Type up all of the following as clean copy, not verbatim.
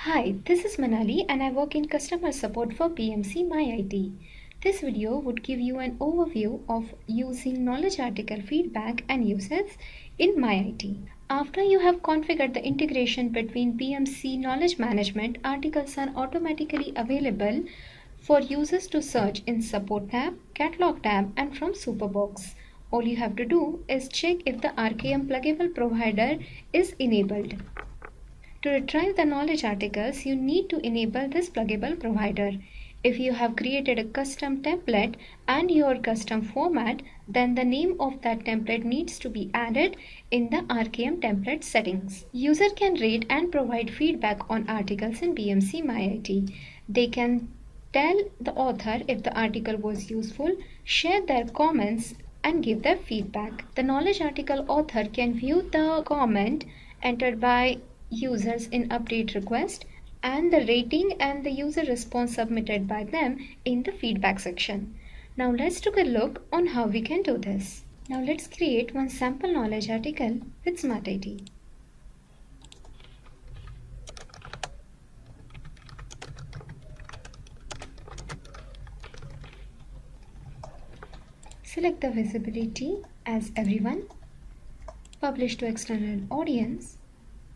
Hi, this is Manali and I work in customer support for BMC MyIT. This video would give you an overview of using knowledge article feedback and uses in MyIT. After you have configured the integration between BMC knowledge management, articles are automatically available for users to search in Support tab, Catalog tab and from Superbox. All you have to do is check if the RKM pluggable provider is enabled. To retrieve the knowledge articles, you need to enable this pluggable provider. If you have created a custom template and your custom format, then the name of that template needs to be added in the RKM template settings. User can rate and provide feedback on articles in BMC MyIT. They can tell the author if the article was useful, share their comments, and give their feedback. The knowledge article author can view the comment entered by users in update request and the rating and the user response submitted by them in the feedback section. Now let's take a look on how we can do this. Now let's create one sample knowledge article with SmartIT. Select the visibility as everyone, publish to external audience,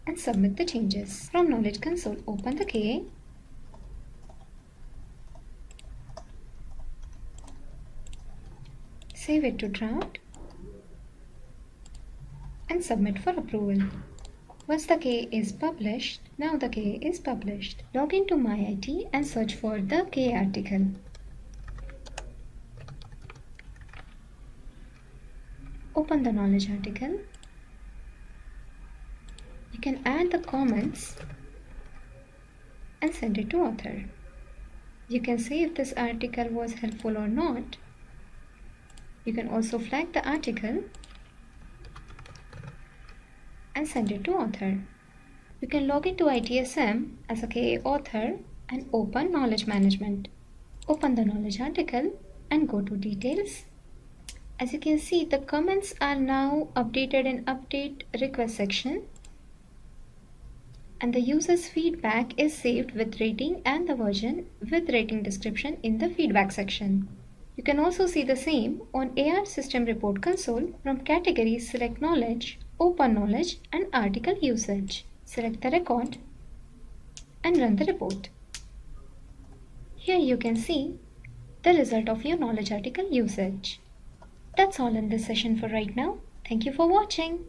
and submit the changes. From Knowledge Console, open the KA, save it to draft, and submit for approval. Once the KA is published, now the KA is published. Log into MyIT and search for the KA article. Open the knowledge article. You can add the comments and send it to author. You can say if this article was helpful or not. You can also flag the article and send it to author. You can log into ITSM as a KA author and open knowledge management. Open the knowledge article and go to details. As you can see, the comments are now updated in update request section. And the user's feedback is saved with rating and the version with rating description in the feedback section. You can also see the same on AR System Report Console. From categories, select Knowledge, Open Knowledge and Article Usage. Select the record and run the report. Here you can see the result of your knowledge article usage. That's all in this session for right now. Thank you for watching.